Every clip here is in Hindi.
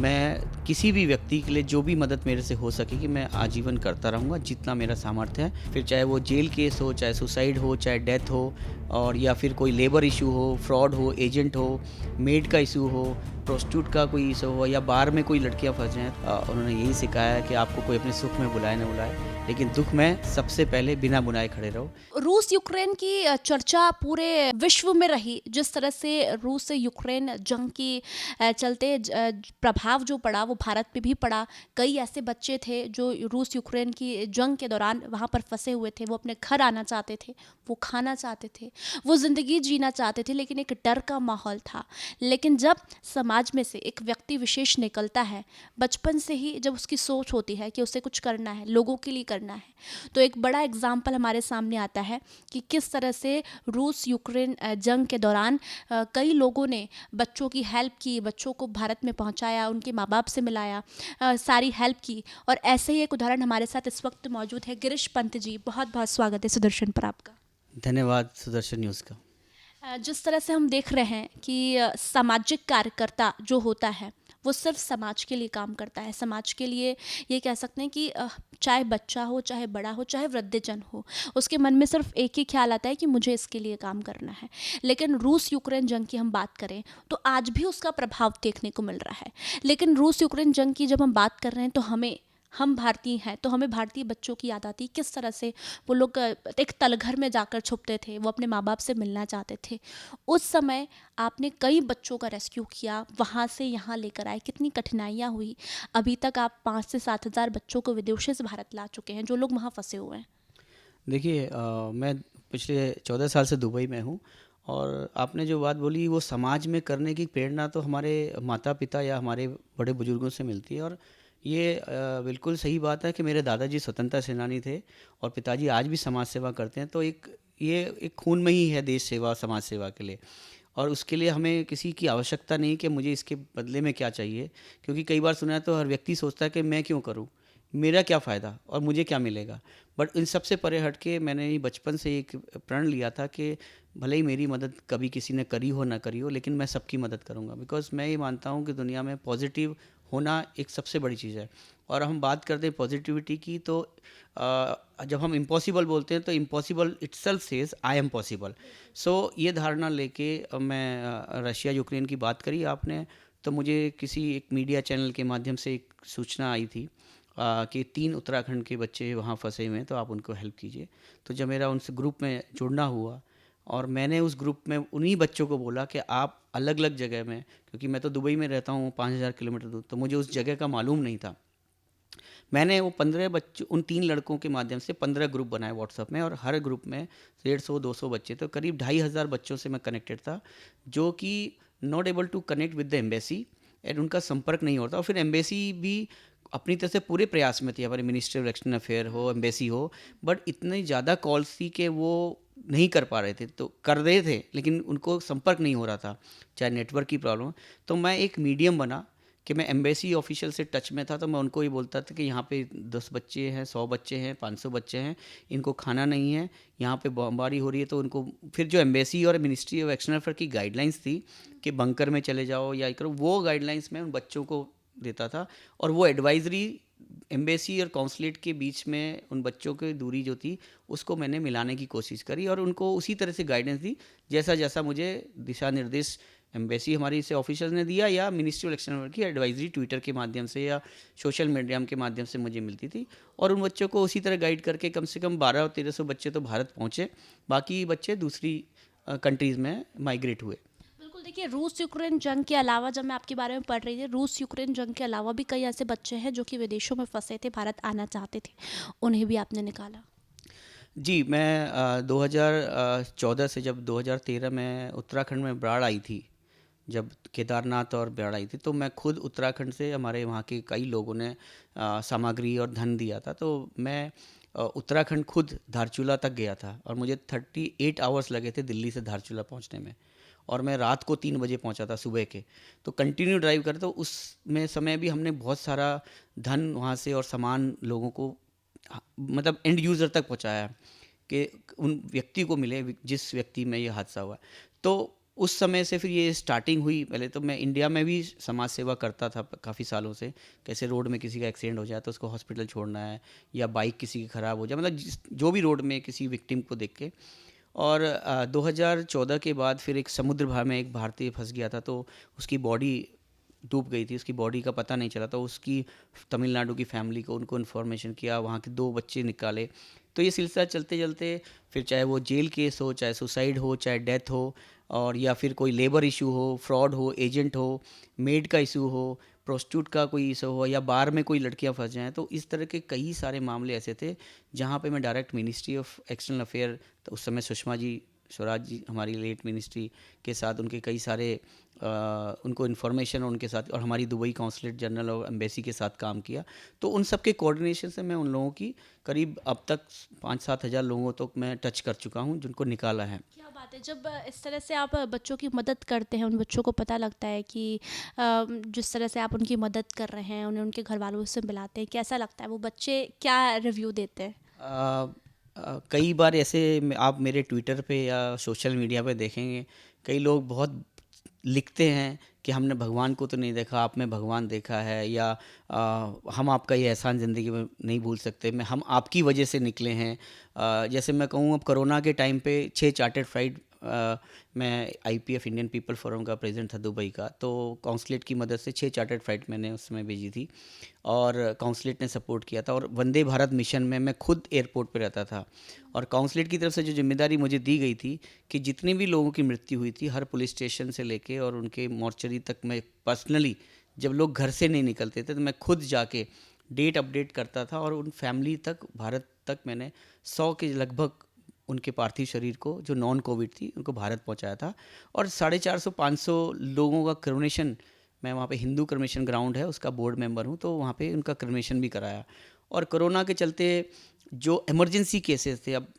मैं किसी भी व्यक्ति के लिए जो भी मदद मेरे से हो सकेगी मैं आजीवन करता रहूँगा जितना मेरा सामर्थ्य है। फिर चाहे वो जेल केस हो, चाहे सुसाइड हो, चाहे डेथ हो और या फिर कोई लेबर इशू हो, फ्रॉड हो, एजेंट हो, मेड का इशू हो, प्रोस्टिट्यूट का कोई इशू हो या बार में कोई लड़कियाँ फँस जाएँ। उन्होंने यही सिखाया है कि आपको कोई अपने सुख में बुलाए ना बुलाए, लेकिन दुःख में सबसे पहले बिना बुलाए खड़े रहो। रूस यूक्रेन की चर्चा पूरे विश्व में रही। जिस तरह से रूस से यूक्रेन जंग की चलते प्रभाव जो पड़ा वो भारत पे भी पड़ा। कई ऐसे बच्चे थे जो रूस यूक्रेन की जंग के दौरान वहाँ पर फंसे हुए थे। वो अपने घर आना चाहते थे, वो खाना चाहते थे, वो ज़िंदगी जीना चाहते थे, लेकिन एक डर का माहौल था। लेकिन जब समाज में से एक व्यक्ति विशेष निकलता है, बचपन से ही जब उसकी सोच होती है कि उसे कुछ करना है, लोगों के लिए करना है, तो एक बड़ा एग्जाम्पल हमारे सामने आता है कि किस तरह से रूस यूक्रेन जंग के दौरान कई लोगों ने बच्चों की हेल्प की, बच्चों को भारत में पहुंचाया, उनके माँ बाप से मिलाया, सारी हेल्प की। और ऐसे ही एक उदाहरण हमारे साथ इस वक्त मौजूद है। गिरीश पंत जी, बहुत बहुत स्वागत है सुदर्शन पर आपका। धन्यवाद सुदर्शन न्यूज़ का। जिस तरह से हम देख रहे हैं कि सामाजिक कार्यकर्ता जो होता है वो सिर्फ समाज के लिए काम करता है। समाज के लिए ये कह सकते हैं कि चाहे बच्चा हो, चाहे बड़ा हो, चाहे वृद्धजन हो, उसके मन में सिर्फ एक ही ख्याल आता है कि मुझे इसके लिए काम करना है। लेकिन रूस यूक्रेन जंग की हम बात करें तो आज भी उसका प्रभाव देखने को मिल रहा है। लेकिन रूस यूक्रेन जंग की जब हम बात कर रहे हैं तो हम भारतीय हैं तो हमें भारतीय बच्चों की याद आती है। किस तरह से वो लोग एक तलघर में जाकर छुपते थे, वो अपने माँ बाप से मिलना चाहते थे। उस समय आपने कई बच्चों का रेस्क्यू किया, वहाँ से यहाँ लेकर आए, कितनी कठिनाइयाँ हुई। अभी तक आप 5 से 7 हज़ार बच्चों को विदेशों से भारत ला चुके हैं जो लोग वहाँ फंसे हुए हैं। देखिए मैं पिछले 14 साल से दुबई में हूँ और आपने जो बात बोली वो समाज में करने की प्रेरणा तो हमारे माता पिता या हमारे बड़े बुजुर्गों से मिलती है। और ये बिल्कुल सही बात है कि मेरे दादाजी स्वतंत्रता सेनानी थे और पिताजी आज भी समाज सेवा करते हैं। तो ये एक खून में ही है देश सेवा, समाज सेवा के लिए। और उसके लिए हमें किसी की आवश्यकता नहीं कि मुझे इसके बदले में क्या चाहिए, क्योंकि कई बार सुना है तो हर व्यक्ति सोचता है कि मैं क्यों करूं, मेरा क्या फ़ायदा और मुझे क्या मिलेगा। बट इन सब से परे हट के मैंने ये बचपन से एक प्रण लिया था कि भले ही मेरी मदद कभी किसी ने करी हो ना करी हो, लेकिन मैं सबकी मदद करूंगा। बिकॉज़ मैं ये मानता हूँ कि दुनिया में पॉजिटिव होना एक सबसे बड़ी चीज़ है। और हम बात करते हैं पॉजिटिविटी की तो जब हम इम्पॉसिबल बोलते हैं तो impossible itself says I am possible. So ये धारणा लेके मैं रशिया यूक्रेन की बात करी आपने, तो मुझे किसी एक मीडिया चैनल के माध्यम से एक सूचना आई थी कि 3 उत्तराखंड के बच्चे वहाँ फंसे हुए हैं तो आप उनको हेल्प कीजिए। तो जब मेरा उनसे ग्रुप में जुड़ना हुआ और मैंने उस ग्रुप में उन्हीं बच्चों को बोला कि आप अलग अलग जगह में, क्योंकि मैं तो दुबई में रहता हूँ 5,000 किलोमीटर दूर, तो मुझे उस जगह का मालूम नहीं था। मैंने वो 15 बच्चों, उन 3 लड़कों के माध्यम से 15 ग्रुप बनाए व्हाट्सएप में और हर ग्रुप में 150-200 बच्चे, तो करीब 2,500 बच्चों से मैं कनेक्टेड था जो कि not able to connect with the embassy and उनका संपर्क नहीं होता। और फिर एम्बेसी भी अपनी तरफ से पूरे प्रयास में थी, हमारे मिनिस्ट्री ऑफ एक्सटर्नल अफेयर हो, एम्बेसी हो, बट इतनी ज़्यादा कॉल्स थी कि वो नहीं कर पा रहे थे। तो कर रहे थे लेकिन उनको संपर्क नहीं हो रहा था, चाहे नेटवर्क की प्रॉब्लम। तो मैं एक मीडियम बना कि मैं एम्बेसी ऑफिशियल से टच में था, तो मैं उनको ये बोलता था कि यहाँ पे 10 बच्चे हैं, 100 बच्चे हैं, 500 बच्चे हैं, इनको खाना नहीं है, यहाँ पे बमबारी हो रही है। तो उनको फिर जो एम्बेसी और मिनिस्ट्री ऑफ एक्सटर्नल अफेयर की गाइडलाइंस थी कि बंकर में चले जाओ या करो, वो गाइडलाइंस मैं उन बच्चों को देता था। और वो एडवाइजरी एम्बेसी और कौंसलेट के बीच में उन बच्चों की दूरी जो थी उसको मैंने मिलाने की कोशिश करी और उनको उसी तरह से गाइडेंस दी जैसा जैसा मुझे दिशा निर्देश एम्बेसी हमारी से ऑफिसर्स ने दिया या मिनिस्ट्री ऑफ एक्सटर्नल अफेयर की एडवाइजरी ट्विटर के माध्यम से या सोशल मीडिया के माध्यम से मुझे मिलती थी। और उन बच्चों को उसी तरह गाइड करके कम से कम 1200-1300 बच्चे तो भारत पहुँचे, बाकी बच्चे दूसरी कंट्रीज़ में माइग्रेट हुए। बिल्कुल, देखिए रूस यूक्रेन जंग के अलावा जब मैं आपके बारे में पढ़ रही थी, रूस यूक्रेन जंग के अलावा भी कई ऐसे बच्चे हैं जो कि विदेशों में फंसे थे, भारत आना चाहते थे, उन्हें भी आपने निकाला। जी, मैं 2014 से जब 2013 में उत्तराखंड में बाढ़ आई थी, जब केदारनाथ और बाढ़ आई थी, तो मैं खुद उत्तराखंड से हमारे वहाँ के कई लोगों ने सामग्री और धन दिया था। तो मैं उत्तराखंड खुद धारचूला तक गया था और मुझे 38 आवर्स लगे थे दिल्ली से धारचूला पहुँचने में। और मैं रात को 3 बजे पहुँचा था सुबह के। तो कंटिन्यू ड्राइव करे तो उसमें समय भी हमने बहुत सारा धन वहाँ से और सामान लोगों को मतलब एंड यूज़र तक पहुँचाया कि उन व्यक्ति को मिले जिस व्यक्ति में ये हादसा हुआ। तो उस समय से फिर ये स्टार्टिंग हुई। पहले तो मैं इंडिया में भी समाज सेवा करता था काफ़ी सालों से, कैसे रोड में किसी का एक्सीडेंट हो जाए तो उसको हॉस्पिटल छोड़ना है, या बाइक किसी की ख़राब हो जाए, मतलब जो भी रोड में किसी विक्टिम को देख के। और 2014 के बाद फिर एक समुद्र भर में एक भारतीय फंस गया था, तो उसकी बॉडी डूब गई थी, उसकी बॉडी का पता नहीं चला, तो उसकी तमिलनाडु की फैमिली को उनको इन्फॉर्मेशन किया, वहाँ के 2 बच्चे निकाले। तो ये सिलसिला चलते चलते फिर चाहे वो जेल केस हो, चाहे सुसाइड हो, चाहे डेथ हो, और या फिर कोई लेबर इशू हो, फ्रॉड हो, एजेंट हो, मेड का इशू हो, प्रोस्टिट्यूट का कोई इशू हो, या बार में कोई लड़कियां फंस जाएं, तो इस तरह के कई सारे मामले ऐसे थे जहाँ पे मैं direct ministry of external affair, तो उस समय सुषमा जी स्वराज जी हमारी लेट मिनिस्ट्री के साथ, उनके कई सारे उनको इन्फॉर्मेशन, और उनके साथ, और हमारी दुबई कॉन्सुलेट जनरल और एम्बेसी के साथ काम किया। तो उन सब के कोऑर्डिनेशन से मैं उन लोगों की करीब अब तक 5-7 हज़ार लोगों तक मैं टच कर चुका हूँ जिनको निकाला है। क्या बात है! जब इस तरह से आप बच्चों की मदद करते हैं, उन बच्चों को पता लगता है कि जिस तरह से आप उनकी मदद कर रहे हैं, उन्हें उनके घरवालों से मिलाते हैं, कैसा लगता है? वो बच्चे क्या रिव्यू देते हैं? कई बार ऐसे आप मेरे ट्विटर पे या सोशल मीडिया पे देखेंगे, कई लोग बहुत लिखते हैं कि हमने भगवान को तो नहीं देखा, आप में भगवान देखा है, या हम आपका ये एहसान ज़िंदगी में नहीं भूल सकते, मैं हम आपकी वजह से निकले हैं। जैसे मैं कहूँ, अब कोरोना के टाइम पे 6 चार्टर्ड फ्लाइट, मैं आईपीएफ इंडियन पीपल फोरम का प्रेसिडेंट था दुबई का, तो कौंसलेट की मदद से 6 चार्टर्ड फ्लाइट मैंने उस समय भेजी थी, और कौंसलेट ने सपोर्ट किया था। और वंदे भारत मिशन में मैं खुद एयरपोर्ट पे रहता था, और कौंसलेट की तरफ से जो जिम्मेदारी मुझे दी गई थी कि जितने भी लोगों की मृत्यु हुई थी, हर पुलिस स्टेशन से लेके और उनके मॉर्चरी तक, मैं पर्सनली, जब लोग घर से नहीं निकलते थे तो मैं खुद जाके डेट अपडेट करता था, और उन फैमिली तक, भारत तक मैंने 100 के लगभग उनके पार्थिव शरीर को, जो नॉन कोविड थी, उनको भारत पहुंचाया था। और 450-500 लोगों का क्रेमेशन, मैं वहाँ पे हिंदू क्रेमेशन ग्राउंड है उसका बोर्ड मेंबर हूँ, तो वहाँ पे उनका क्रेमेशन भी कराया। और कोरोना के चलते जो इमरजेंसी केसेस थे, अब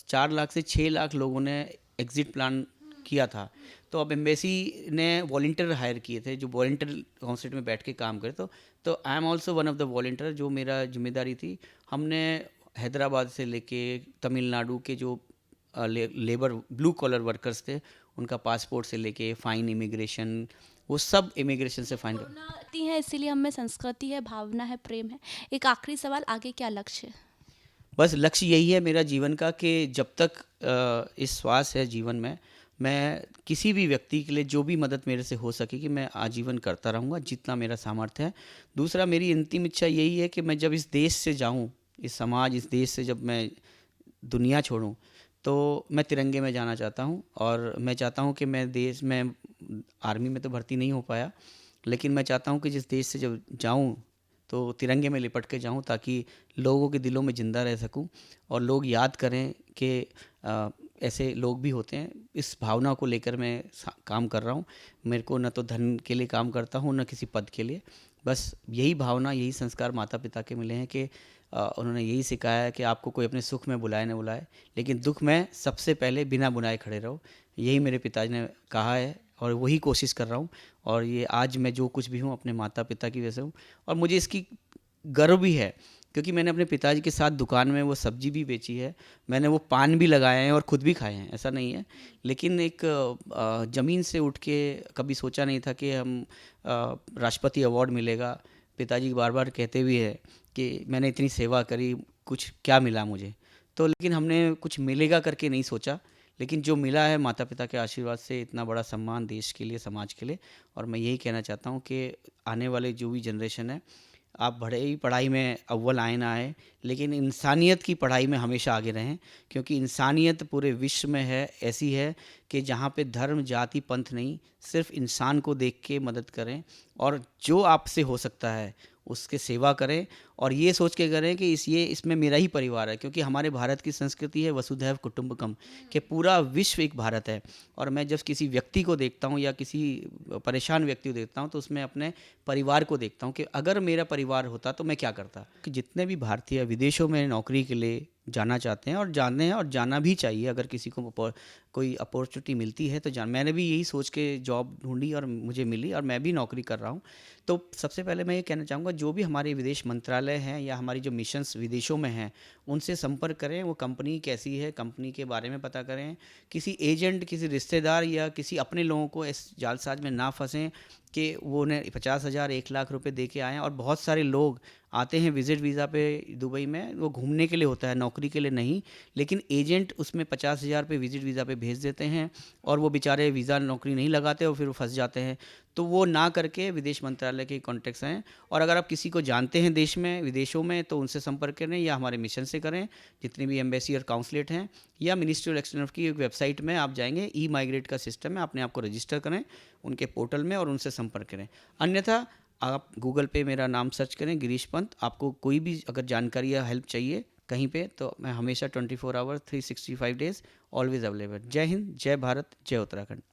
4 लाख से 6 लाख लोगों ने एग्ज़िट प्लान किया था, तो अब एम्बेसी ने वॉलंटियर हायर किए थे जो वॉलंटियर काउंसिल में बैठ के काम करे। तो I am also one of the volunteer, जो मेरा जिम्मेदारी थी। हमने हैदराबाद से लेके तमिलनाडु के जो लेबर ब्लू कॉलर वर्कर्स थे, उनका पासपोर्ट से लेके फाइन, इमिग्रेशन, वो सब इमिग्रेशन से फाइन कर। भावना आती है, इसीलिए हम में संस्कृति है, भावना है, प्रेम है। एक आखिरी सवाल, आगे क्या लक्ष्य है? बस लक्ष्य यही है मेरा जीवन का कि जब तक इस श्वास है जीवन में, मैं किसी भी व्यक्ति के लिए जो भी मदद मेरे से हो सके कि मैं आजीवन करता रहूँगा, जितना मेरा सामर्थ्य है। दूसरा, मेरी अंतिम इच्छा यही है कि मैं जब इस देश से जाऊँ, इस समाज, इस देश से जब मैं दुनिया छोड़ूं, तो मैं तिरंगे में जाना चाहता हूं। और मैं चाहता हूं कि मैं देश में, आर्मी में तो भर्ती नहीं हो पाया, लेकिन मैं चाहता हूं कि जिस देश से जब जाऊं तो तिरंगे में लिपट के जाऊं, ताकि लोगों के दिलों में ज़िंदा रह सकूं, और लोग याद करें कि ऐसे लोग भी होते हैं। इस भावना को लेकर मैं काम कर रहा हूं। मेरे को न तो धन के लिए काम करता हूं, न किसी पद के लिए। बस यही भावना, यही संस्कार माता पिता के मिले हैं कि उन्होंने यही सिखाया है कि आपको कोई अपने सुख में बुलाए न बुलाए, लेकिन दुख में सबसे पहले बिना बुलाए खड़े रहो। यही मेरे पिताजी ने कहा है, और वही कोशिश कर रहा हूँ। और ये आज मैं जो कुछ भी हूँ, अपने माता पिता की वजह से हूँ, और मुझे इसकी गर्व भी है, क्योंकि मैंने अपने पिताजी के साथ दुकान में वो सब्जी भी बेची है, मैंने वो पान भी लगाए हैं और ख़ुद भी खाए हैं, ऐसा नहीं है। लेकिन एक ज़मीन से उठ के कभी सोचा नहीं था कि हम राष्ट्रपति अवार्ड मिलेगा। पिताजी बार बार कहते भी है कि मैंने इतनी सेवा करी, कुछ क्या मिला मुझे, तो लेकिन हमने कुछ मिलेगा करके नहीं सोचा, लेकिन जो मिला है माता पिता के आशीर्वाद से, इतना बड़ा सम्मान देश के लिए, समाज के लिए। और मैं यही कहना चाहता हूँ कि आने वाले जो भी जनरेशन है, आप भले ही पढ़ाई में अव्वल आए ना आए, लेकिन इंसानियत की पढ़ाई में हमेशा आगे रहें, क्योंकि इंसानियत पूरे विश्व में है, ऐसी है कि जहाँ पे धर्म, जाति, पंथ नहीं, सिर्फ इंसान को देख के मदद करें, और जो आपसे हो सकता है उसके सेवा करें, और ये सोच के करें कि इसमें मेरा ही परिवार है, क्योंकि हमारे भारत की संस्कृति है वसुधैव कुटुंबकम, कि पूरा विश्व एक भारत है। और मैं जब किसी व्यक्ति को देखता हूँ या किसी परेशान व्यक्ति को देखता हूँ, तो उसमें अपने परिवार को देखता हूँ कि अगर मेरा परिवार होता तो मैं क्या करता। कि जितने भी भारतीय विदेशों में नौकरी के लिए जाना चाहते हैं, और जानते हैं, और जाना भी चाहिए, अगर किसी को कोई अपॉर्चुनिटी मिलती है तो मैंने भी यही सोच के जॉब ढूंढी और मुझे मिली, और मैं भी नौकरी कर रहा हूँ। तो सबसे पहले मैं ये कहना चाहूँगा, जो भी हमारे विदेश मंत्रालय मंत्रालय हैं या हमारी जो मिशंस विदेशों में हैं, उनसे संपर्क करें। वो कंपनी कैसी है, कंपनी के बारे में पता करें। किसी एजेंट, किसी रिश्तेदार या किसी अपने लोगों को इस जालसाज में ना फंसें कि वो उन्हें 50,000 1 लाख रुपए दे के आएँ। और बहुत सारे लोग आते हैं विजिट वीज़ा पे दुबई में, वो घूमने के लिए होता है, नौकरी के लिए नहीं। लेकिन एजेंट उसमें 50,000 पे विजिट वीज़ा पे भेज देते हैं और वो बेचारे वीज़ा नौकरी नहीं लगाते और फिर वो फंस जाते हैं। तो वो ना करके विदेश मंत्रालय के कॉन्टैक्ट्स हैं। और अगर आप किसी को जानते हैं देश में, विदेशों में, तो उनसे संपर्क करें या हमारे मिशन से करें, जितने भी एम्बेसी और काउंसलेट हैं, या मिनिस्ट्री ऑफ एक्सटर्नल की एक वेबसाइट में आप जाएंगे, ई माइग्रेट का सिस्टम है, अपने आप को रजिस्टर करें उनके पोर्टल में और उनसे संपर्क करें। अन्यथा आप गूगल पे मेरा नाम सर्च करें, गिरीश पंत। आपको कोई भी अगर जानकारी या हेल्प चाहिए कहीं पे, तो मैं हमेशा 24 आवर 365 डेज ऑलवेज अवेलेबल। जय हिंद, जय भारत, जय उत्तराखंड।